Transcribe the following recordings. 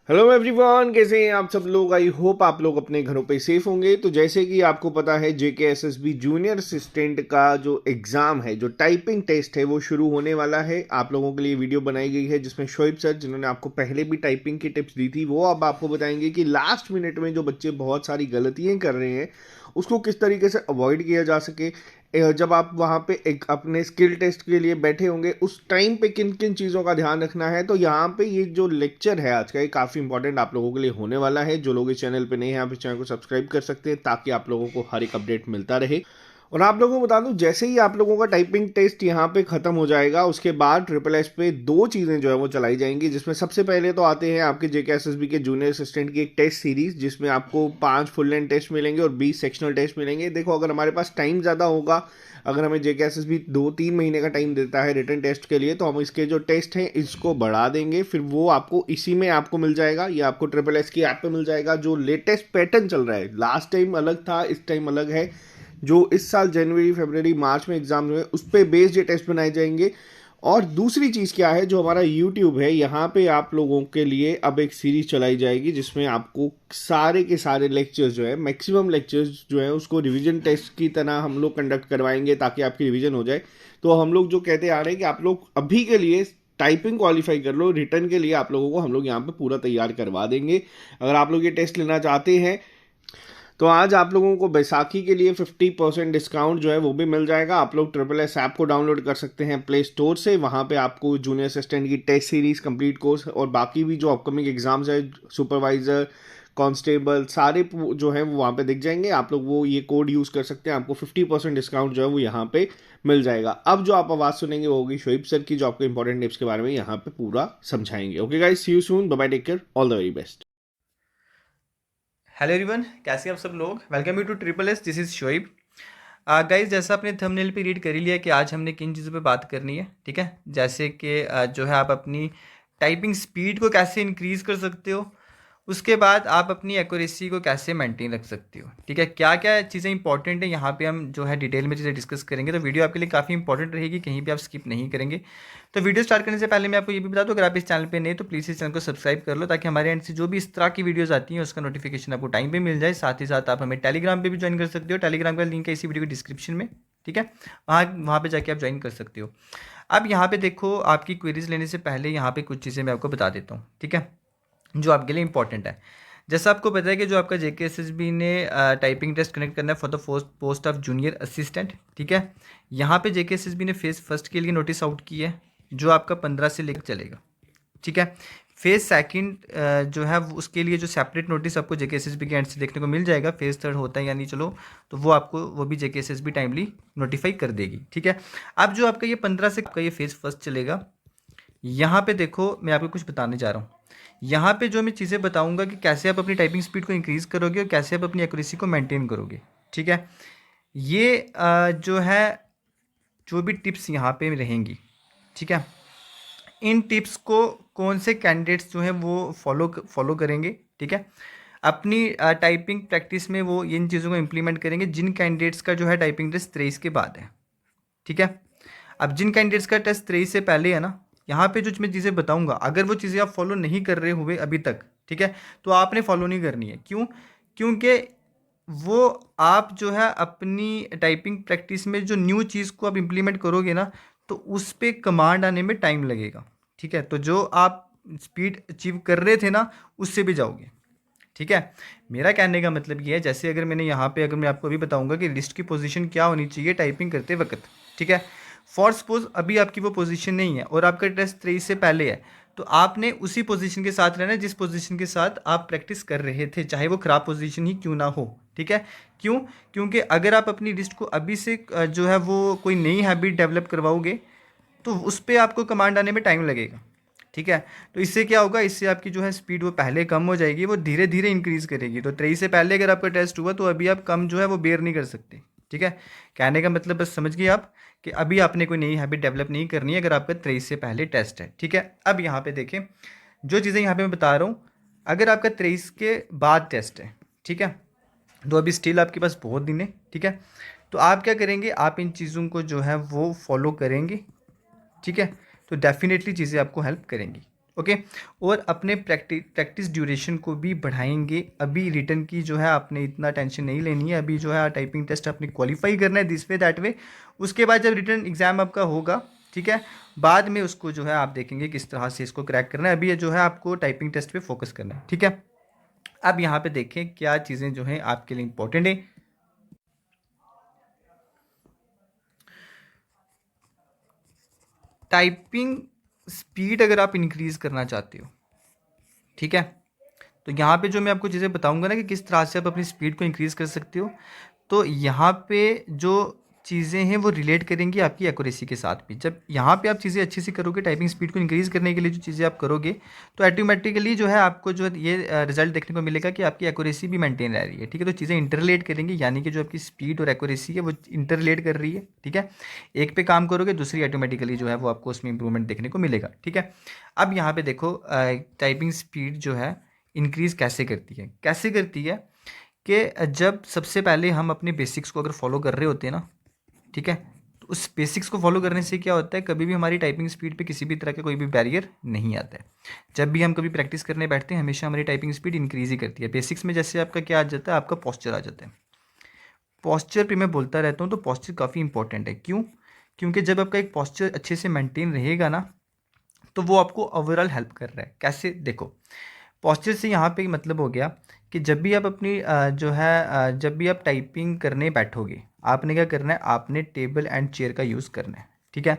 Hello everyone, कैसे हैं आप सब लोग। आई होप आप लोग अपने घरों पे सेफ होंगे। तो जैसे कि आपको पता है, JKSSB जूनियर असिस्टेंट का जो एग्ज़ाम है, जो टाइपिंग टेस्ट है, वो शुरू होने वाला है। आप लोगों के लिए वीडियो बनाई गई है जिसमें शोएब सर, जिन्होंने आपको पहले भी टाइपिंग की टिप्स दी थी, वो अब आपको बताएंगे कि लास्ट मिनट में जो बच्चे बहुत सारी गलतियाँ कर रहे हैं उसको किस तरीके से अवॉइड किया जा सके। जब आप वहाँ पे एक अपने स्किल टेस्ट के लिए बैठे होंगे उस टाइम पे किन किन चीज़ों का ध्यान रखना है। तो यहाँ पे ये जो लेक्चर है आज का, ये काफ़ी इंपॉर्टेंट आप लोगों के लिए होने वाला है। जो लोग इस चैनल पे नए हैं, आप इस चैनल को सब्सक्राइब कर सकते हैं ताकि आप लोगों को हर एक अपडेट मिलता रहे। और आप लोगों को बता दूं, जैसे ही आप लोगों का टाइपिंग टेस्ट यहाँ पे खत्म हो जाएगा, उसके बाद ट्रिपल एस पे दो चीज़ें जो है वो चलाई जाएंगी, जिसमें सबसे पहले तो आते हैं आपके JKSSB के जूनियर असिस्टेंट की एक टेस्ट सीरीज, जिसमें आपको 5 फुल लेंथ टेस्ट मिलेंगे और 20 सेक्शनल टेस्ट मिलेंगे। देखो, अगर हमारे पास टाइम ज़्यादा होगा, अगर हमें JKSSB 2-3 महीने का टाइम देता है रिटन टेस्ट के लिए, तो हम इसके जो टेस्ट हैं इसको बढ़ा देंगे। फिर वो आपको इसी में आपको मिल जाएगा, या आपको ट्रिपल एस की ऐप पे मिल जाएगा। जो लेटेस्ट पैटर्न चल रहा है, लास्ट टाइम अलग था, इस टाइम अलग है। जो इस साल जनवरी फरवरी मार्च में एग्जाम हुए, उस पर बेस्ड ये टेस्ट बनाए जाएंगे। और दूसरी चीज़ क्या है, जो हमारा YouTube है, यहाँ पे आप लोगों के लिए अब एक सीरीज चलाई जाएगी जिसमें आपको सारे के सारे लेक्चर्स जो है, मैक्सिमम लेक्चर्स जो है, उसको रिवीजन टेस्ट की तरह हम लोग कंडक्ट करवाएंगे ताकि आपकी रिवीजन हो जाए। तो हम लोग जो कहते आ रहे हैं कि आप लोग अभी के लिए टाइपिंग क्वालिफाई कर लो, रिटर्न के लिए आप लोगों को हम लोग यहाँ पे पूरा तैयार करवा देंगे। अगर आप लोग ये टेस्ट लेना चाहते हैं तो आज आप लोगों को बैसाखी के लिए 50% डिस्काउंट जो है वो भी मिल जाएगा। आप लोग ट्रिपल एस ऐप को डाउनलोड कर सकते हैं प्ले स्टोर से। वहाँ पे आपको जूनियर असिस्टेंट की टेस्ट सीरीज, कंप्लीट कोर्स और बाकी भी जो अपकमिंग एग्जाम्स है, सुपरवाइजर, कांस्टेबल, सारे जो है वो वहाँ पे दिख जाएंगे। आप लोग वो ये कोड यूज़ कर सकते हैं, आपको 50% डिस्काउंट जो है वो यहाँ पे मिल जाएगा। अब जो आप आवाज़ सुनेंगे वो होगी शोएब सर की, जो आपको इंपॉर्टेंट टिप्स के बारे में यहाँ पे पूरा समझाएंगे। Okay guys, see you soon, bye bye, take care, all the very best. Hello everyone, कैसे हैं आप सब लोग। Welcome you to triple S, this is Shoaib. Guys, जैसा आपने थंबनेल पे रीड कर ही लिया कि आज हमने किन चीज़ों पे बात करनी है, ठीक है। जैसे कि जो है आप अपनी टाइपिंग स्पीड को कैसे इंक्रीज़ कर सकते हो, उसके बाद आप अपनी एक्यूरेसी को कैसे मेंटेन रख सकते हो, ठीक है। क्या क्या चीज़ें इंपॉर्टेंट है यहाँ पे हम जो है डिटेल में चीज़ें डिस्कस करेंगे। तो वीडियो आपके लिए काफ़ी इंपॉर्टेंट रहेगी, कहीं भी आप स्किप नहीं करेंगे। तो वीडियो स्टार्ट करने से पहले मैं आपको ये भी बता दूं, अगर आप इस चैनल पे नए तो प्लीज़ इस चैनल को सब्सक्राइब कर लो, ताकि हमारे एंड से जो भी इस तरह की वीडियोस आती हैं उसका नोटिफिकेशन आपको टाइम पे मिल जाए। साथ ही साथ आप हमें टेलीग्राम पे भी ज्वाइन कर सकते हो। टेलीग्राम का लिंक है इसी वीडियो की डिस्क्रिप्शन में, ठीक है। वहाँ वहाँ पे जाके आप ज्वाइन कर सकते हो। अब यहाँ पे देखो, आपकी क्वेरीज लेने से पहले यहाँ पे कुछ चीज़ें मैं आपको बता देता हूँ, ठीक है, जो आपके लिए इंपॉर्टेंट है। जैसा आपको पता है कि जो आपका JKSSB ने टाइपिंग टेस्ट कनेक्ट करना है for the post of junior assistant, ठीक है। यहाँ पे JKSSB ने फेज फर्स्ट के लिए नोटिस आउट की है, जो आपका 15 से लेकर चलेगा, ठीक है। फेज सेकंड जो है उसके लिए जो सेपरेट नोटिस आपको JKSSB के एंड से देखने को मिल जाएगा। फेज थर्ड होता है यानी चलो, तो वो आपको वो भी JKSSB टाइमली नोटिफाई कर देगी, ठीक है। अब जो आपका ये 15 से आपका ये फेज फर्स्ट चलेगा, यहाँ पे देखो मैं आपको कुछ बताने जा रहा हूँ। यहाँ पे जो मैं चीज़ें बताऊँगा कि कैसे आप अपनी टाइपिंग स्पीड को इंक्रीज़ करोगे और कैसे आप अपनी एक्यूरेसी को मेंटेन करोगे, ठीक है। ये जो है जो भी टिप्स यहाँ पे रहेंगी, ठीक है, इन टिप्स को कौन से कैंडिडेट्स जो हैं वो फॉलो करेंगे, ठीक है। अपनी टाइपिंग प्रैक्टिस में वो इन चीज़ों को इम्प्लीमेंट करेंगे जिन कैंडिडेट्स का जो है टाइपिंग टेस्ट 23 के बाद है, ठीक है। अब जिन कैंडिडेट्स का टेस्ट 23 से पहले है ना, यहाँ पे जो मैं चीज़ें बताऊंगा, अगर वो चीज़ें आप फॉलो नहीं कर रहे हुए अभी तक, ठीक है, तो आपने फॉलो नहीं करनी है। क्यों? क्योंकि वो आप जो है अपनी टाइपिंग प्रैक्टिस में जो न्यू चीज़ को आप इम्प्लीमेंट करोगे ना, तो उस पर कमांड आने में टाइम लगेगा, ठीक है। तो जो आप स्पीड अचीव कर रहे थे ना, उससे भी जाओगे, ठीक है। मेरा कहने का मतलब ये है, जैसे अगर मैंने यहाँ पे अगर मैं आपको अभी बताऊंगा कि लिस्ट की पोजीशन क्या होनी चाहिए टाइपिंग करते वक्त, ठीक है। फॉर सपोज अभी आपकी वो पोजीशन नहीं है और आपका टेस्ट 23 से पहले है, तो आपने उसी पोजीशन के साथ रहना है जिस पोजीशन के साथ आप प्रैक्टिस कर रहे थे, चाहे वो ख़राब पोजीशन ही क्यों ना हो, ठीक है। क्यों? क्योंकि अगर आप अपनी लिस्ट को अभी से जो है वो कोई नई हैबिट डेवलप करवाओगे, तो उस पर आपको कमांड आने में टाइम लगेगा, ठीक है। तो इससे क्या होगा, इससे आपकी जो है स्पीड वो पहले कम हो जाएगी, वो धीरे धीरे इंक्रीज़ करेगी। तो 23 से पहले अगर आपका टेस्ट हुआ तो अभी आप कम जो है वो बेयर नहीं कर सकते, ठीक है। कहने का मतलब बस समझ गए आप कि अभी आपने कोई नई हैबिट डेवलप नहीं करनी है अगर आपका 23 से पहले टेस्ट है, ठीक है। अब यहाँ पे देखें, जो चीज़ें यहाँ पे मैं बता रहा हूँ, अगर आपका 23 के बाद टेस्ट है, ठीक है, तो अभी स्टिल आपके पास बहुत दिन है, ठीक है। तो आप क्या करेंगे, आप इन चीज़ों को जो है वो फॉलो करेंगे, ठीक है। तो डेफिनेटली चीज़ें आपको हेल्प करेंगी, ओके। और अपने प्रैक्टिस ड्यूरेशन को भी बढ़ाएंगे। अभी रिटर्न की जो है आपने इतना टेंशन नहीं लेनी है, अभी जो है टाइपिंग टेस्ट आपने क्वालिफाई करना है दिस वे दैट वे। उसके बाद जब रिटर्न एग्ज़ाम आपका होगा, ठीक है, बाद में उसको जो है आप देखेंगे किस तरह से इसको क्रैक करना है। अभी ये जो है आपको टाइपिंग टेस्ट पे फोकस करना है, ठीक है। अब यहाँ पे देखें क्या चीज़ें जो हैं आपके लिए इंपॉर्टेंट है। टाइपिंग स्पीड अगर आप इंक्रीज़ करना चाहते हो, ठीक है, तो यहाँ पे जो मैं आपको चीज़ें बताऊंगा ना कि किस तरह से आप अपनी स्पीड को इंक्रीज़ कर सकते हो, तो यहाँ पे जो चीज़ें हैं वो रिलेट करेंगी आपकी एक्यूरेसी के साथ भी। जब यहाँ पे आप चीज़ें अच्छे से करोगे, टाइपिंग स्पीड को इंक्रीज़ करने के लिए जो चीज़ें आप करोगे, तो ऑटोमेटिकली जो है आपको जो है ये रिजल्ट देखने को मिलेगा कि आपकी एक्यूरेसी भी मेंटेन रह रही है, ठीक है। तो चीज़ें इंटरलेट करेंगी, यानी कि जो आपकी स्पीड और एक्यूरेसी है वो इंटरलेट कर रही है, ठीक है। एक पे काम करोगे, दूसरी ऑटोमेटिकली जो है वो आपको उसमें इंप्रूवमेंट देखने को मिलेगा, ठीक है। अब यहाँ पे देखो टाइपिंग स्पीड जो है इंक्रीज़ कैसे करती है कि जब सबसे पहले हम अपने बेसिक्स को अगर फॉलो कर रहे होते हैं ना, ठीक है, तो उस बेसिक्स को फॉलो करने से क्या होता है, कभी भी हमारी टाइपिंग स्पीड पे किसी भी तरह का कोई भी बैरियर नहीं आता है। जब भी हम कभी प्रैक्टिस करने बैठते हैं, हमेशा हमारी टाइपिंग स्पीड इंक्रीज ही करती है। बेसिक्स में जैसे आपका क्या आ जाता है, आपका पोस्चर आ जाता है। पोस्चर पे मैं बोलता रहता हूँ, तो पोस्चर काफ़ी इंपॉर्टेंट है। क्यों? क्योंकि जब आपका एक पोस्चर अच्छे से मेंटेन रहेगा ना, तो वो आपको ओवरऑल हेल्प कर रहा है। कैसे? देखो, पोस्चर से यहाँ पे मतलब हो गया कि जब भी आप अपनी जब भी आप टाइपिंग करने बैठोगे, आपने क्या करना है, आपने टेबल एंड चेयर का यूज़ करना है, ठीक है।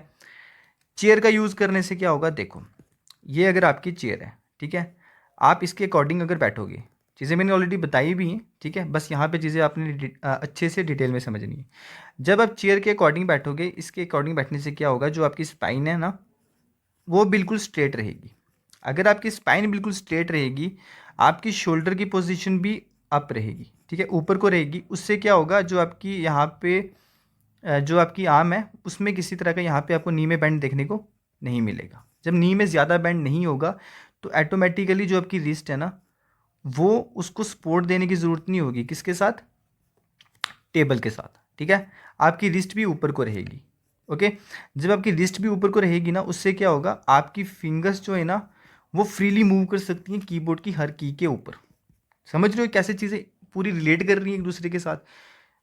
चेयर का यूज़ करने से क्या होगा, देखो, ये अगर आपकी चेयर है, ठीक है, आप इसके अकॉर्डिंग अगर बैठोगे, चीज़ें मैंने ऑलरेडी बताई भी हैं, ठीक है, बस यहाँ पे चीज़ें आपने अच्छे से डिटेल में समझनी है। जब आप चेयर के अकॉर्डिंग बैठोगे, इसके अकॉर्डिंग बैठने से क्या होगा, जो आपकी स्पाइन है ना, वो बिल्कुल स्ट्रेट रहेगी। अगर आपकी स्पाइन बिल्कुल स्ट्रेट रहेगी, आपकी शोल्डर की पोजीशन भी अप रहेगी, ठीक है, ऊपर को रहेगी। उससे क्या होगा, जो आपकी यहाँ पे जो आपकी आर्म है, उसमें किसी तरह का यहाँ पे आपको नी में बैंड देखने को नहीं मिलेगा। जब नी में ज़्यादा बैंड नहीं होगा, तो ऑटोमेटिकली जो आपकी रिस्ट है ना, वो उसको सपोर्ट देने की ज़रूरत नहीं होगी। किसके साथ? टेबल के साथ, ठीक है। आपकी रिस्ट भी ऊपर को रहेगी, ओके। जब आपकी रिस्ट भी ऊपर को रहेगी ना, उससे क्या होगा, आपकी फिंगर्स जो है ना, वो फ्रीली मूव कर सकती हैं कीबोर्ड की हर की के ऊपर। समझ रहे हो कैसे चीज़ें पूरी रिलेट कर रही हैं एक दूसरे के साथ।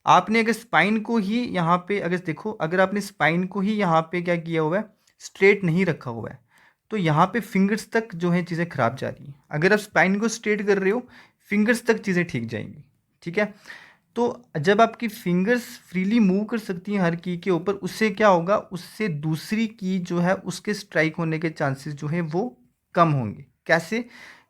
आपने अगर स्पाइन को ही यहाँ पे अगर देखो, अगर आपने स्पाइन को ही यहाँ पे क्या किया हुआ है, स्ट्रेट नहीं रखा हुआ है, तो यहाँ पे फिंगर्स तक जो है चीज़ें खराब जा रही हैं। अगर आप स्पाइन को स्ट्रेट कर रहे हो, फिंगर्स तक चीज़ें ठीक जाएंगी, ठीक है। तो जब आपकी फिंगर्स फ्रीली मूव कर सकती हैं हर की के ऊपर, उससे क्या होगा, उससे दूसरी की जो है उसके स्ट्राइक होने के चांसेस जो है वो कम होंगे। कैसे?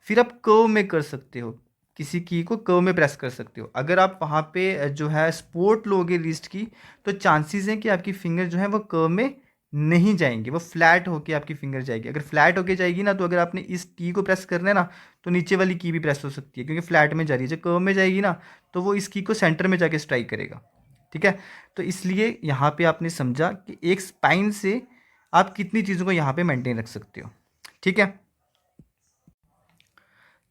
फिर आप कर्व में कर सकते हो, किसी की को कर्व में प्रेस कर सकते हो। अगर आप वहाँ पे जो है सपोर्ट लोगे रिस्ट की, तो चांसेस हैं कि आपकी फिंगर जो है वो कर्व में नहीं जाएंगी, वो फ्लैट होके आपकी फिंगर जाएगी। अगर फ्लैट होके जाएगी ना, तो अगर आपने इस की को प्रेस करना है ना, तो नीचे वाली की भी प्रेस हो सकती है, क्योंकि फ्लैट में जा रही है। जब कर्व में जाएगी ना, तो वो इस की को सेंटर में जाके स्ट्राइक करेगा, ठीक है। तो इसलिए यहाँ पे आपने समझा कि एक स्पाइन से आप कितनी चीज़ों को यहाँ पे मेंटेन रख सकते हो, ठीक है।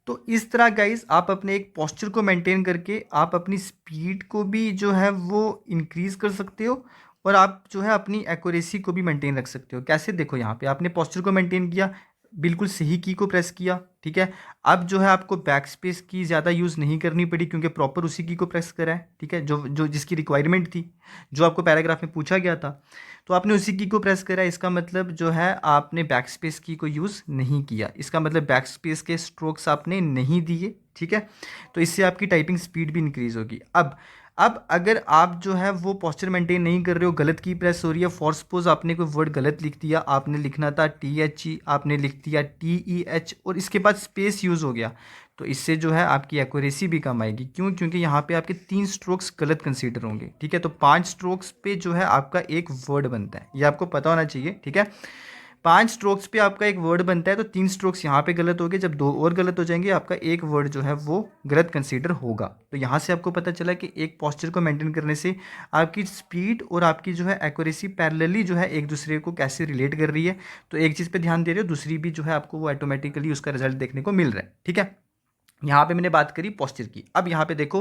तो इस तरह गाइस आप अपने एक पोस्चर को मेंटेन करके आप अपनी स्पीड को भी जो है वो इंक्रीज कर सकते हो, और आप जो है अपनी एक्यूरेसी को भी मेंटेन रख सकते हो। कैसे? देखो, यहाँ पे आपने पोस्चर को मेंटेन किया, बिल्कुल सही की को प्रेस किया, ठीक है। अब जो है आपको बैक स्पेस की ज़्यादा यूज़ नहीं करनी पड़ी, क्योंकि प्रॉपर उसी की को प्रेस करा है, ठीक है, जो जो जिसकी रिक्वायरमेंट थी, जो आपको पैराग्राफ में पूछा गया था, तो आपने उसी की को प्रेस करा है। इसका मतलब जो है आपने बैक स्पेस की को यूज़ नहीं किया, इसका मतलब बैक स्पेस के स्ट्रोक्स आपने नहीं दिए, ठीक है। तो इससे आपकी टाइपिंग स्पीड भी इंक्रीज़ होगी। अब अगर आप जो है वो पोस्चर मेंटेन नहीं कर रहे हो, गलत की प्रेस हो रही है, फॉर सपोज आपने कोई वर्ड गलत लिख दिया, आपने लिखना था THE, आपने लिख दिया TEH, और इसके बाद स्पेस यूज़ हो गया, तो इससे जो है आपकी एक्यूरेसी भी कम आएगी। क्यों? क्योंकि यहाँ पे आपके 3 स्ट्रोक्स गलत कंसीडर होंगे, ठीक है। तो 5 स्ट्रोक्स पे जो है आपका एक वर्ड बनता है, ये आपको पता होना चाहिए, ठीक है। 5 स्ट्रोक्स पे आपका एक वर्ड बनता है, तो 3 स्ट्रोक्स यहाँ पे गलत हो गए, जब 2 और गलत हो जाएंगे, आपका एक वर्ड जो है वो गलत कंसीडर होगा। तो यहाँ से आपको पता चला कि एक पोस्चर को मेंटेन करने से आपकी स्पीड और आपकी जो है एक्यूरेसी पैरेलली जो है एक दूसरे को कैसे रिलेट कर रही है। तो एक चीज़ पे ध्यान दे रहे हो, दूसरी भी जो है आपको वो ऑटोमेटिकली उसका रिजल्ट देखने को मिल रहा है, ठीक है। यहाँ पे मैंने बात करी पोस्चर की। अब यहाँ पे देखो,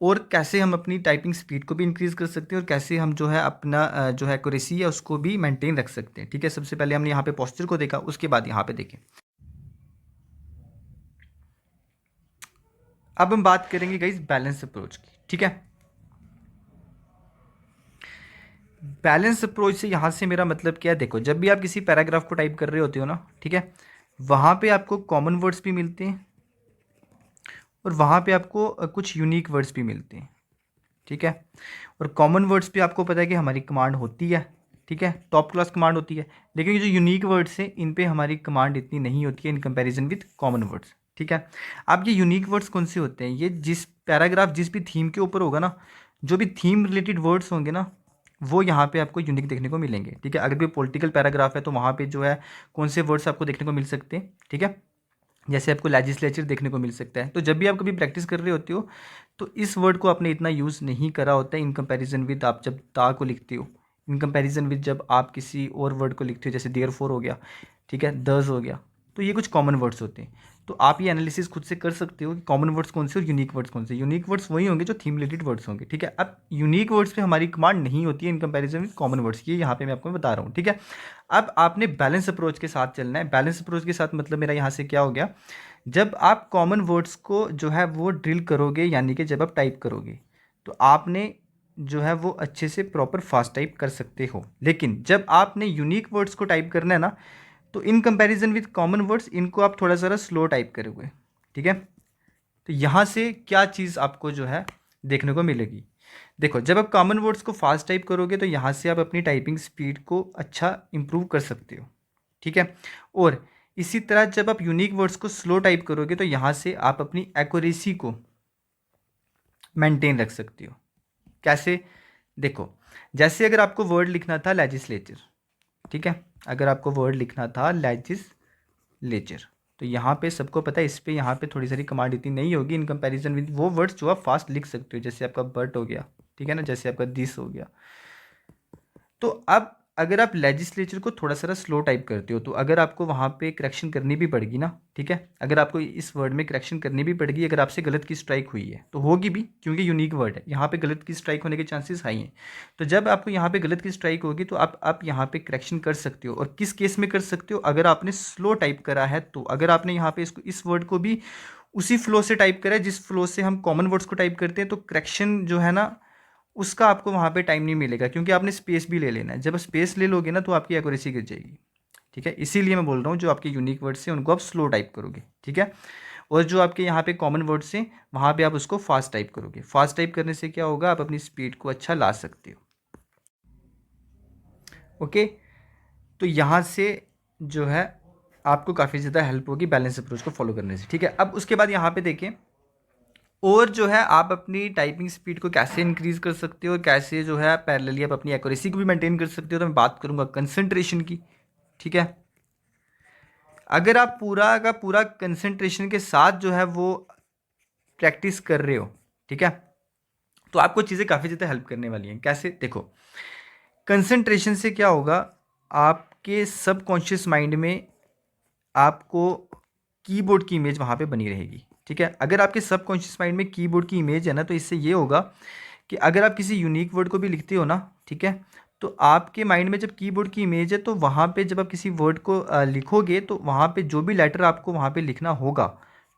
और कैसे हम अपनी टाइपिंग स्पीड को भी इंक्रीज़ कर सकते हैं, और कैसे हम जो है अपना जो है एक्यूरेसी है उसको भी मेंटेन रख सकते हैं, ठीक है। सबसे पहले हमने यहाँ पे पोस्चर को देखा, उसके बाद यहाँ पे देखें अब हम बात करेंगे गाइस बैलेंस अप्रोच की, ठीक है। बैलेंस अप्रोच से यहाँ से मेरा मतलब क्या है, देखो जब भी आप किसी पैराग्राफ को टाइप कर रहे होते हो ना, ठीक है, वहाँ पे आपको कॉमन वर्ड्स भी मिलते हैं और वहाँ पे आपको कुछ यूनिक वर्ड्स भी मिलते हैं, ठीक है। और कॉमन वर्ड्स पे आपको पता है कि हमारी कमांड होती है, ठीक है, टॉप क्लास कमांड होती है। लेकिन ये जो यूनिक वर्ड्स हैं इन पे हमारी कमांड इतनी नहीं होती है in comparison with common words, ठीक है। अब ये यूनिक वर्ड्स कौन से होते हैं, ये जिस पैराग्राफ जिस भी थीम के ऊपर होगा ना, जो भी थीम रिलेटेड वर्ड्स होंगे ना, वो यहाँ पे आपको यूनिक देखने को मिलेंगे, ठीक है। अगर कोई पॉलिटिकल पैराग्राफ है तो वहाँ पे जो है कौन से वर्ड्स आपको देखने को मिल सकते हैं, ठीक है। जैसे आपको लेजिस्लेचर देखने को मिल सकता है। तो जब भी आप कभी प्रैक्टिस कर रहे होते हो तो इस वर्ड को आपने इतना यूज़ नहीं करा होता है इन कंपैरिजन विद आप जब दा को लिखते हो, इन कंपैरिजन विद जब आप किसी और वर्ड को लिखते हो, जैसे देयर फोर हो गया, ठीक है, दस हो गया। तो ये कुछ कॉमन वर्ड्स होते हैं। तो आप ये एनालिसिस खुद से कर सकते हो कि कॉमन वर्ड्स कौन से और यूनिक वर्ड्स कौन से। यूनिक वर्ड्स वही होंगे जो थीम रिलेटेड वर्ड्स होंगे, ठीक है। अब यूनिक वर्ड्स पे हमारी कमांड नहीं होती है in comparison with common words, ये यहाँ पे मैं आपको बता रहा हूँ, ठीक है। अब आपने बैलेंस अप्रोच के साथ चलना है। बैलेंस अप्रोच के साथ मतलब मेरा यहाँ से क्या हो गया, जब आप कॉमन वर्ड्स को जो है वो ड्रिल करोगे, यानी कि जब आप टाइप करोगे तो आपने जो है वो अच्छे से प्रॉपर फास्ट टाइप कर सकते हो। लेकिन जब आपने यूनिक वर्ड्स को टाइप करना है ना, तो in comparison with common words इनको आप थोड़ा सा स्लो टाइप करोगे, ठीक है। तो यहाँ से क्या चीज़ आपको जो है देखने को मिलेगी, देखो जब आप कॉमन वर्ड्स को फास्ट टाइप करोगे तो यहाँ से आप अपनी टाइपिंग स्पीड को अच्छा इंप्रूव कर सकते हो, ठीक है। और इसी तरह जब आप यूनिक वर्ड्स को स्लो टाइप करोगे तो यहाँ से आप अपनी एक्यूरेसी को मेंटेन रख सकते हो। कैसे, देखो जैसे अगर आपको वर्ड लिखना था लेजिस्लेचर, ठीक है, अगर आपको वर्ड लिखना था लेजिस्लेचर, तो यहाँ पे सबको पता है इस पे यहाँ पे थोड़ी सारी कमांड इतनी नहीं होगी इन कंपैरिजन विद वो वर्ड्स जो आप फास्ट लिख सकते हो, जैसे आपका बट हो गया, ठीक है ना, जैसे आपका दिस हो गया। तो अब अगर आप लेजिस्लेचर को थोड़ा सा स्लो टाइप करते हो तो अगर आपको वहाँ पे करेक्शन करनी भी पड़ेगी ना, ठीक है, अगर आपको इस वर्ड में करेक्शन करनी भी पड़ेगी, अगर आपसे गलत की स्ट्राइक हुई है तो होगी भी, क्योंकि यूनिक वर्ड है, यहाँ पे गलत की स्ट्राइक होने के चांसेस हाई हैं। तो जब आपको यहाँ पे गलत की स्ट्राइक होगी तो आप यहाँ पे करेक्शन कर सकते हो। और किस केस में कर सकते हो, अगर आपने स्लो टाइप करा है तो। अगर आपने यहाँ पे इसको इस वर्ड को भी उसी फ्लो से टाइप करा है जिस फ्लो से हम कॉमन वर्ड्स को टाइप करते हैं, तो करेक्शन जो है ना उसका आपको वहाँ पे टाइम नहीं मिलेगा, क्योंकि आपने स्पेस भी ले लेना है। जब स्पेस ले लोगे ना तो आपकी एक्यूरेसी गिर जाएगी, ठीक है। इसीलिए मैं बोल रहा हूँ जो आपके यूनिक वर्ड्स हैं उनको आप स्लो टाइप करोगे, ठीक है। और जो आपके यहाँ पे कॉमन वर्ड्स हैं वहाँ पे आप उसको फास्ट टाइप करोगे। फास्ट टाइप करने से क्या होगा, आप अपनी स्पीड को अच्छा ला सकते हो, ओके। तो यहाँ से जो है आपको काफ़ी ज़्यादा हेल्प होगी बैलेंस अप्रोच को फॉलो करने से, ठीक है। अब उसके बाद यहाँ पे देखें और जो है आप अपनी टाइपिंग स्पीड को कैसे इंक्रीज़ कर सकते हो, कैसे जो है पैरेलली आप अपनी एक्यूरेसी को भी मेंटेन कर सकते हो। तो मैं बात करूँगा कंसंट्रेशन की, ठीक है। अगर आप पूरा का पूरा कंसंट्रेशन के साथ जो है वो प्रैक्टिस कर रहे हो, ठीक है, तो आपको चीज़ें काफ़ी ज़्यादा हेल्प करने वाली हैं। कैसे, देखो कंसंट्रेशन से क्या होगा, आपके सबकॉन्शियस माइंड में आपको कीबोर्ड की इमेज वहाँ पे बनी रहेगी, ठीक है। अगर आपके सबकॉन्शियस माइंड में कीबोर्ड की इमेज है ना, तो इससे ये होगा कि अगर आप किसी यूनिक वर्ड को भी लिखते हो ना, ठीक है, तो आपके माइंड में जब कीबोर्ड की इमेज है तो वहाँ पे जब आप किसी वर्ड को लिखोगे तो वहाँ पे जो भी लेटर आपको वहाँ पे लिखना होगा,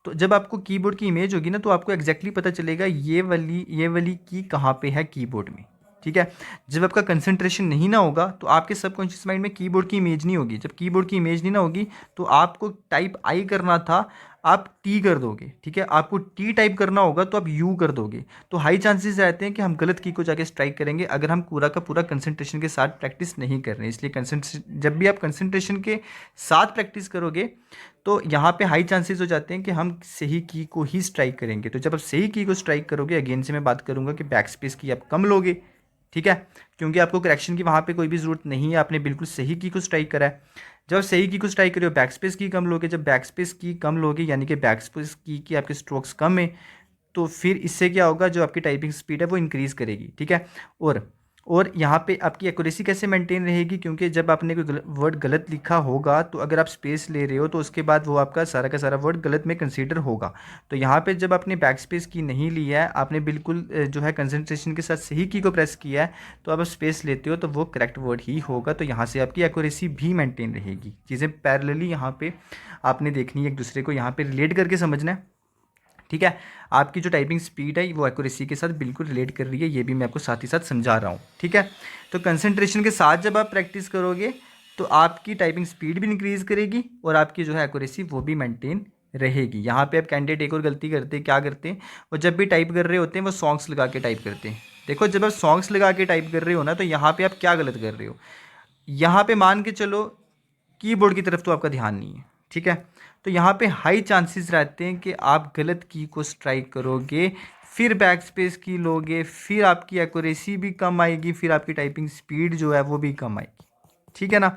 तो जब आपको कीबोर्ड की इमेज होगी ना तो आपको एग्जैक्टली पता चलेगा ये वाली की कहाँ पे है कीबोर्ड में, ठीक है। जब आपका कंसंट्रेशन नहीं ना होगा तो आपके सबकॉन्शियस माइंड में कीबोर्ड की इमेज नहीं होगी। जब कीबोर्ड की इमेज नहीं ना होगी तो आपको टाइप आई करना था, आप टी कर दोगे, ठीक है। आपको टी टाइप करना होगा तो आप यू कर दोगे। तो हाई चांसेस रहते हैं कि हम गलत की को जाके स्ट्राइक करेंगे अगर हम पूरा का पूरा कंसंट्रेशन के साथ प्रैक्टिस नहीं कर रहे हैं। इसलिए कंसंट्रेशन, जब भी आप कंसंट्रेशन के साथ प्रैक्टिस करोगे तो यहाँ पे हाई चांसेस हो जाते हैं कि हम सही की को ही स्ट्राइक करेंगे। तो जब आप सही की को स्ट्राइक करोगे, अगेन से मैं बात करूँगा कि बैक स्पेस की आप कम लोगे, ठीक है, क्योंकि आपको करेक्शन की वहाँ पे कोई भी ज़रूरत नहीं है, आपने बिल्कुल सही की को स्ट्राइक करा है। जब सही की को स्ट्राइक करो बैक स्पेस की कम लोगे। जब बैक स्पेस की कम लोगे यानी कि बैक स्पेस की आपके स्ट्रोक्स कम है, तो फिर इससे क्या होगा, जो आपकी टाइपिंग स्पीड है वो इंक्रीज़ करेगी, ठीक है। और यहाँ पे आपकी एक्यूरेसी कैसे मेंटेन रहेगी, क्योंकि जब आपने कोई वर्ड गलत लिखा होगा तो अगर आप स्पेस ले रहे हो तो उसके बाद वो आपका सारा का सारा वर्ड गलत में कंसीडर होगा। तो यहाँ पे जब आपने बैक स्पेस की नहीं लिया है, आपने बिल्कुल जो है कंसंट्रेशन के साथ सही की को प्रेस किया है, तो अब आप स्पेस लेते हो तो वो करेक्ट वर्ड ही होगा। तो यहाँ से आपकी एक्यूरेसी भी मेंटेन रहेगी। चीज़ें पैरेलली यहाँ पे आपने देखनी है, एक दूसरे को यहाँ पे रिलेट करके समझना है, ठीक है। आपकी जो टाइपिंग स्पीड है वो एक्यूरेसी के साथ बिल्कुल रिलेट कर रही है, ये भी मैं आपको साथ ही साथ समझा रहा हूँ, ठीक है। तो कंसंट्रेशन के साथ जब आप प्रैक्टिस करोगे तो आपकी टाइपिंग स्पीड भी इंक्रीज़ करेगी और आपकी जो है एक्यूरेसी वो भी मेंटेन रहेगी। यहाँ पे आप कैंडिडेट एक और गलती करते हैं, क्या करते हैं, वो जब भी टाइप कर रहे होते हैं वो सॉन्ग्स लगा के टाइप करते हैं। देखो, जब आप सॉन्ग्स लगा के टाइप कर रहे हो ना, तो यहाँ पे आप क्या गलत कर रहे हो, यहाँ पे मान के चलो कीबोर्ड की तरफ तो आपका ध्यान नहीं है, ठीक है। तो यहाँ पे हाई चांसेस रहते हैं कि आप गलत की को स्ट्राइक करोगे, फिर बैक स्पेस की लोगे, फिर आपकी एक्यूरेसी भी कम आएगी, फिर आपकी टाइपिंग स्पीड जो है वो भी कम आएगी, ठीक है ना।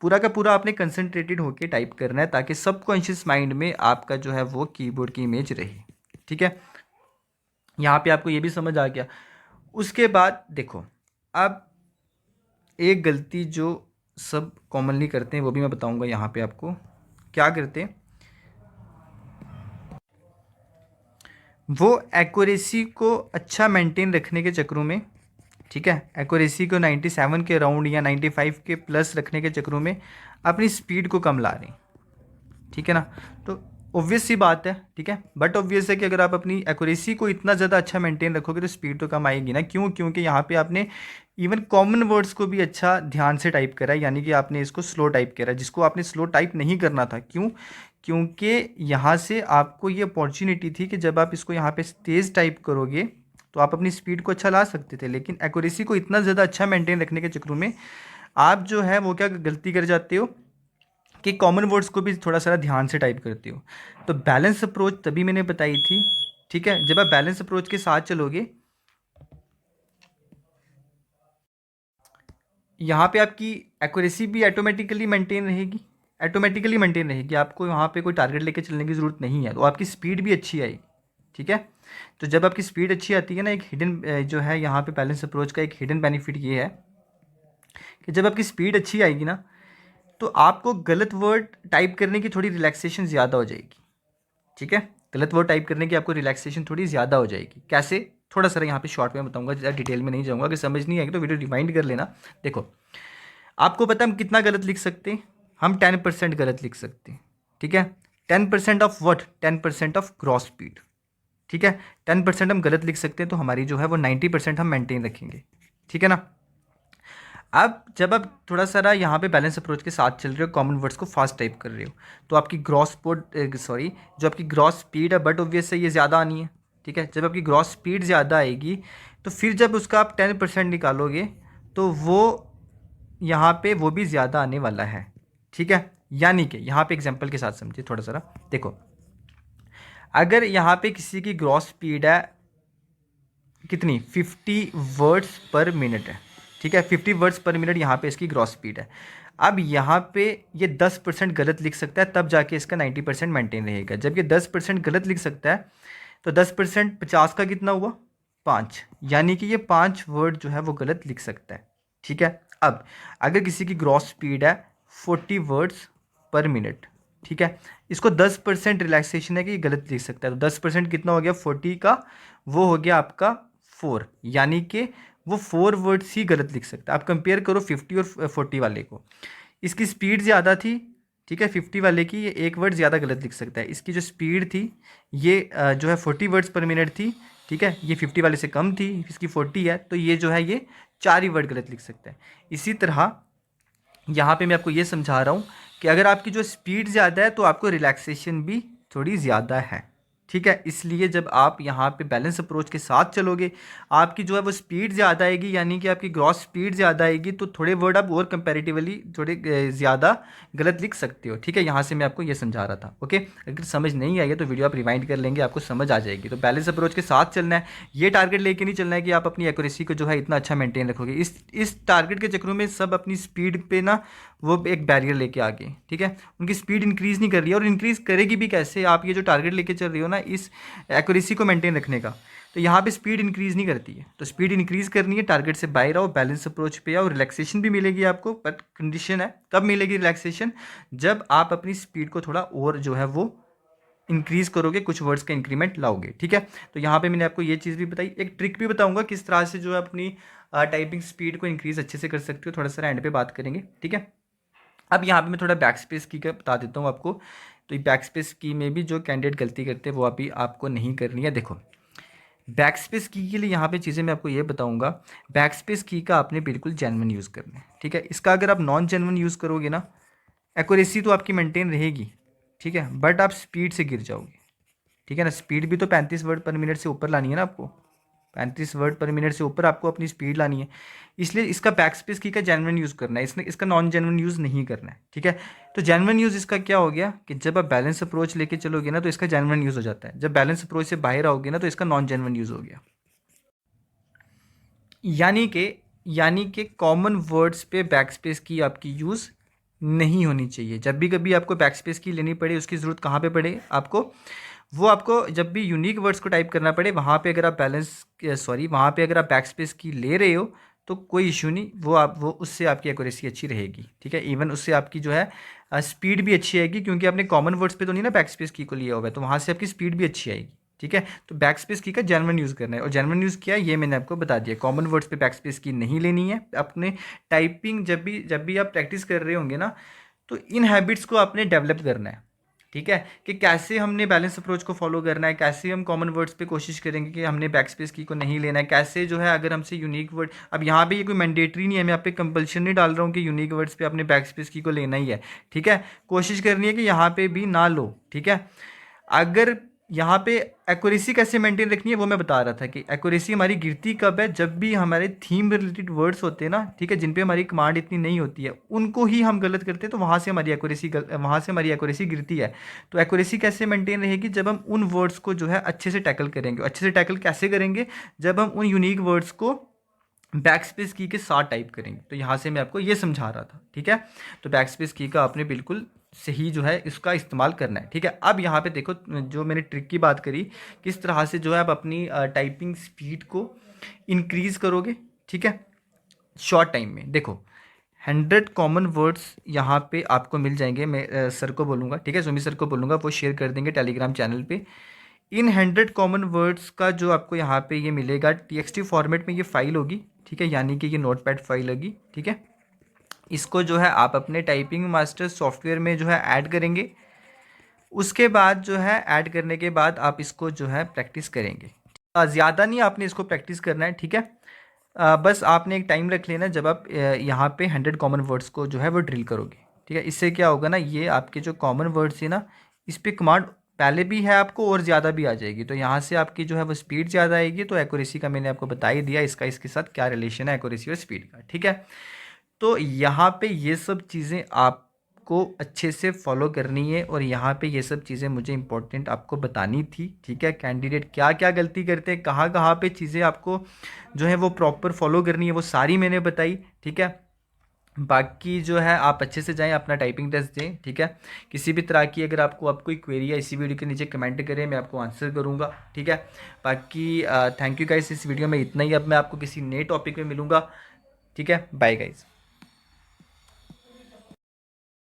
पूरा का पूरा आपने कंसंट्रेटेड होकर टाइप करना है ताकि सबकॉन्शियस माइंड में आपका जो है वो कीबोर्ड की इमेज रहे, ठीक है। यहाँ पे आपको ये भी समझ आ गया। उसके बाद देखो, अब एक गलती जो सब कॉमनली करते हैं वो भी मैं बताऊंगा यहाँ पे आपको क्या करते हैं। वो एक्यूरेसी को अच्छा मेंटेन रखने के चक्रों में, ठीक है, एक्यूरेसी को 97 के राउंड या 95 के प्लस रखने के चक्रों में अपनी स्पीड को कम ला रहे हैं, ठीक है ना। तो ऑब्वियस सी बात है, ठीक है, बट ऑब्वियस है कि अगर आप अपनी एक्यूरेसी को इतना ज़्यादा अच्छा मेंटेन रखोगे तो स्पीड तो कम आएगी ना। क्यों? क्योंकि यहाँ पे आपने इवन कॉमन वर्ड्स को भी अच्छा ध्यान से टाइप करा है, यानी कि आपने इसको स्लो टाइप करा है, जिसको आपने स्लो टाइप नहीं करना था। क्यों? क्योंकि यहाँ से आपको ये अपॉर्चुनिटी थी कि जब आप इसको यहाँ पे तेज़ टाइप करोगे तो आप अपनी स्पीड को अच्छा ला सकते थे, लेकिन एक्यूरेसी को इतना ज़्यादा अच्छा मेंटेन रखने के चक्रों में आप जो है वो क्या गलती कर जाते हो कि कॉमन वर्ड्स को भी थोड़ा सा ध्यान से टाइप करते हो। तो बैलेंस अप्रोच तभी मैंने बताई थी, ठीक है। जब आप बैलेंस अप्रोच के साथ चलोगे, यहाँ पे आपकी एक्यूरेसी भी ऑटोमेटिकली मेंटेन रहेगी, ऑटोमेटिकली मेंटेन रहेगी, आपको यहाँ पे कोई टारगेट लेके चलने की ज़रूरत नहीं है, तो आपकी स्पीड भी अच्छी आएगी, ठीक है। तो जब आपकी स्पीड अच्छी आती है ना, एक हिडन जो है यहाँ पे बैलेंस अप्रोच का एक हिडन बेनिफिट ये है कि जब आपकी स्पीड अच्छी आएगी ना, तो आपको गलत वर्ड टाइप करने की थोड़ी रिलैक्सेशन ज़्यादा हो जाएगी, ठीक है। गलत वर्ड टाइप करने की आपको रिलैक्सेशन थोड़ी ज़्यादा हो जाएगी। कैसे? थोड़ा सा यहाँ पे शॉर्ट में बताऊंगा, ज़्यादा डिटेल में नहीं जाऊँगा। अगर समझ नहीं आएगी तो वीडियो रिमाइंड कर लेना। देखो, आपको पता है हम कितना गलत लिख सकते हैं, हम 10% गलत लिख सकते हैं, ठीक है। 10% of what? 10% of cross speed, ठीक है। 10% हम गलत लिख सकते हैं, तो हमारी जो है वो 90% हम मेंटेन रखेंगे, ठीक है ना। अब जब आप थोड़ा सा यहाँ पे बैलेंस अप्रोच के साथ चल रहे हो, कॉमन वर्ड्स को फास्ट टाइप कर रहे हो, तो आपकी जो आपकी ग्रॉस स्पीड है, बट ऑब्वियस है ये ज़्यादा आनी है, ठीक है। जब आपकी ग्रॉस स्पीड ज़्यादा आएगी तो फिर जब उसका आप 10% निकालोगे तो वो यहाँ पे वो भी ज़्यादा आने वाला है, ठीक है। यानी कि यहाँ पे एग्जांपल के साथ समझिए थोड़ा सा। देखो, अगर यहाँ पे किसी की ग्रॉस स्पीड है कितनी, 50 वर्ड्स पर मिनट है, ठीक है। 50 वर्ड्स पर मिनट यहाँ पे इसकी ग्रॉस स्पीड है। अब यहाँ पे ये 10% गलत लिख सकता है, तब जाके इसका 90% मेंटेन रहेगा। जब ये 10% गलत लिख सकता है तो 10% 50 का कितना हुआ, 5, यानी कि ये 5 वर्ड जो है वो गलत लिख सकता है, ठीक है। अब अगर किसी की ग्रॉस स्पीड है 40 वर्ड्स पर मिनट, ठीक है, इसको 10% रिलैक्सेशन है कि ये गलत लिख सकता है, तो 10% कितना हो गया, 40 का वो हो गया आपका 4, यानी कि वो 4 वर्ड्स ही गलत लिख सकता है। आप कंपेयर करो 50 और 40 वाले को, इसकी स्पीड ज़्यादा थी, ठीक है, 50 वाले की, ये एक वर्ड ज़्यादा गलत लिख सकता है। इसकी जो स्पीड थी ये जो है 40 वर्ड्स पर मिनट थी, ठीक है, ये 50 वाले से कम थी, इसकी 40 है, तो ये जो है ये 4 ही वर्ड गलत लिख सकता है। इसी तरह यहाँ पे मैं आपको ये समझा रहा हूँ कि अगर आपकी जो स्पीड ज़्यादा है तो आपको रिलैक्सेशन भी थोड़ी ज़्यादा है, ठीक है। इसलिए जब आप यहाँ पे बैलेंस अप्रोच के साथ चलोगे, आपकी जो है वो स्पीड ज़्यादा आएगी, यानी कि आपकी ग्रॉस स्पीड ज़्यादा आएगी, तो थोड़े वर्ड आप और कंपैरेटिवली थोड़े ज़्यादा गलत लिख सकते हो, ठीक है। यहाँ से मैं आपको ये समझा रहा था, ओके। अगर समझ नहीं आई है तो वीडियो आप रिवाइंड कर लेंगे, आपको समझ आ जाएगी। तो बैलेंस अप्रोच के साथ चलना है, ये टारगेट लेके नहीं चलना है कि आप अपनी एक्यूरेसी को जो है इतना अच्छा मेंटेन रखोगे। इस टारगेट के चक्रों में सब अपनी स्पीड पे ना वो एक बैरियर लेके आ गए, ठीक है। उनकी स्पीड इंक्रीज़ नहीं कर रही है, और इंक्रीज़ करेगी भी कैसे? आप ये जो टारगेट लेके चल रही हो ना इस एक्यूरेसी को मेंटेन रखने का, तो यहाँ पे स्पीड इंक्रीज़ नहीं करती है। तो स्पीड इंक्रीज़ करनी है, टारगेट से बाहर आओ, बैलेंस अप्रोच पे आओ, रिलैक्सेशन भी मिलेगी आपको, बट कंडीशन है कब मिलेगी रिलैक्सेशन, जब आप अपनी स्पीड को थोड़ा और जो है वो इंक्रीज़ करोगे, कुछ वर्ड्स का इंक्रीमेंट लाओगे, ठीक है। तो यहाँ पे मैंने आपको ये चीज़ भी बताई, एक ट्रिक भी बताऊंगा किस तरह से जो है अपनी टाइपिंग स्पीड को इंक्रीज़ अच्छे से कर सकते हो, थोड़ा सा एंड पे बात करेंगे, ठीक है। अब यहाँ पे मैं थोड़ा बैक स्पेस की का बता देता हूँ आपको। तो बैक स्पेस की में भी जो कैंडिडेट गलती करते हैं वो अभी आपको नहीं करनी है। देखो बैक स्पेस की के लिए यहाँ पे चीज़ें मैं आपको ये बताऊंगा, बैक स्पेस की का आपने बिल्कुल जेन्युइन यूज़ करना है, ठीक है। इसका अगर आप नॉन जेन्युइन यूज़ करोगे ना, एक्यूरेसी तो आपकी मेंटेन रहेगी, ठीक है, बट आप स्पीड से गिर जाओगे, ठीक है ना। स्पीड भी तो 35 वर्ड पर मिनट से ऊपर लानी है ना आपको, 35 वर्ड पर मिनट से ऊपर आपको अपनी स्पीड लानी है। इसलिए इसका बैक स्पेस की का जेन्युइन यूज़ करना है, इसने इसका नॉन जेन्युइन यूज़ नहीं करना है, ठीक है। तो जेन्युइन यूज़ इसका क्या हो गया कि जब आप बैलेंस अप्रोच लेके चलोगे ना तो इसका जेन्युइन यूज़ हो जाता है, जब बैलेंस अप्रोच से बाहर आओगे ना तो इसका नॉन जेन्युइन यूज़ हो गया। यानी कि कॉमन वर्ड्स पे बैक स्पेस की आपकी यूज़ नहीं होनी चाहिए। जब भी कभी आपको बैक स्पेस की लेनी पड़े, उसकी ज़रूरत कहाँ पे पड़े आपको, वो आपको जब भी यूनिक वर्ड्स को टाइप करना पड़े वहाँ पे अगर आप वहाँ पे अगर आप बैक स्पेस की ले रहे हो तो कोई इशू नहीं, वो उससे आपकी एक्यूरेसी अच्छी रहेगी, ठीक है। इवन उससे आपकी जो है स्पीड भी अच्छी आएगी, क्योंकि आपने कॉमन वर्ड्स पे तो नहीं ना बैक स्पेस की को लिया हुआ है, तो वहाँ से आपकी स्पीड भी अच्छी आएगी, ठीक है। तो बैक स्पेस की का जेन्युइन यूज़ करना है, और जेन्युइन यूज़ क्या है ये मैंने आपको बता दिया। कॉमन वर्ड्स पे बैक स्पेस की नहीं लेनी है। अपने टाइपिंग जब भी आप प्रैक्टिस कर रहे होंगे ना, तो इन हैबिट्स को आपने डेवलप करना है, ठीक है, कि कैसे हमने बैलेंस अप्रोच को फॉलो करना है, कैसे हम कॉमन वर्ड्स पे कोशिश करेंगे कि हमने बैक स्पेस की को नहीं लेना है, कैसे जो है अगर हमसे यूनिक वर्ड, अब यहाँ पे ये कोई मैंडेटरी नहीं है, मैं आप पे कंपल्शन नहीं डाल रहा हूँ कि यूनिक वर्ड्स पे आपने बैक स्पेस की को लेना ही है, ठीक है। कोशिश करनी है कि यहाँ पे भी ना लो, ठीक है। अगर यहाँ पे एक्यूरेसी कैसे मेंटेन रखनी है वो मैं बता रहा था कि एक्यूरेसी हमारी गिरती कब है, जब भी हमारे थीम रिलेटेड वर्ड्स होते हैं ना, ठीक है, जिन पे हमारी कमांड इतनी नहीं होती है उनको ही हम गलत करते हैं, तो वहाँ से हमारी एक्यूरेसी गिरती है। तो एक्यूरेसी कैसे मेंटेन रहेगी, जब हम उन वर्ड्स को जो है अच्छे से टैकल करेंगे। अच्छे से टैकल कैसे करेंगे, जब हम उन यूनिक वर्ड्स को बैक स्पेस की के साथ टाइप करेंगे। तो यहाँ से मैं आपको ये समझा रहा था, ठीक है। तो बैक स्पेस की का आपने बिल्कुल सही जो है इसका इस्तेमाल करना है, ठीक है। अब यहाँ पे देखो, जो मैंने ट्रिक की बात करी, किस तरह से जो है आप अपनी टाइपिंग स्पीड को इंक्रीज़ करोगे, ठीक है, शॉर्ट टाइम में। देखो 100 कॉमन वर्ड्स यहाँ पे आपको मिल जाएंगे। मैं सर को बोलूँगा, ठीक है, सुमी सर को बोलूँगा, वो शेयर कर देंगे टेलीग्राम चैनल पे। इन 100 कॉमन वर्ड्स का जो आपको यहाँ पे ये मिलेगा टीएक्सटी फॉर्मेट में, ये फाइल होगी, ठीक है, यानी कि ये नोटपैड फाइल होगी, ठीक है। इसको जो है आप अपने टाइपिंग मास्टर सॉफ्टवेयर में जो है ऐड करेंगे। उसके बाद जो है ऐड करने के बाद आप इसको जो है प्रैक्टिस करेंगे। ज़्यादा नहीं आपने इसको प्रैक्टिस करना है, ठीक है। बस आपने एक टाइम रख लेना जब आप यहाँ पे 100 कॉमन वर्ड्स को जो है वो ड्रिल करोगे, ठीक है। इससे क्या होगा ना, ये आपके जो कॉमन वर्ड्स है ना, इस पर कमांड पहले भी है आपको और ज़्यादा भी आ जाएगी, तो यहाँ से आपकी जो है वो स्पीड ज़्यादा आएगी। तो एक्यूरेसी का मैंने आपको बता ही दिया, इसका इसके साथ क्या रिलेशन है एक्यूरेसी और स्पीड का, ठीक है। तो यहाँ पे ये सब चीज़ें आपको अच्छे से फॉलो करनी है, और यहाँ पे ये सब चीज़ें मुझे इंपॉर्टेंट आपको बतानी थी, ठीक है। कैंडिडेट क्या क्या गलती करते हैं, कहाँ कहाँ पे चीज़ें आपको जो है वो प्रॉपर फॉलो करनी है, वो सारी मैंने बताई, ठीक है। बाकी जो है आप अच्छे से जाएं, अपना टाइपिंग टेस्ट दें, ठीक है। किसी भी तरह की अगर आपको कोई क्वेरी है इसी वीडियो के नीचे कमेंट करें, मैं आपको आंसर करूंगा, ठीक है। बाकी थैंक यू गाइस, इस वीडियो में इतना ही। अब मैं आपको किसी नए टॉपिक में मिलूंगा, ठीक है। Bye guys.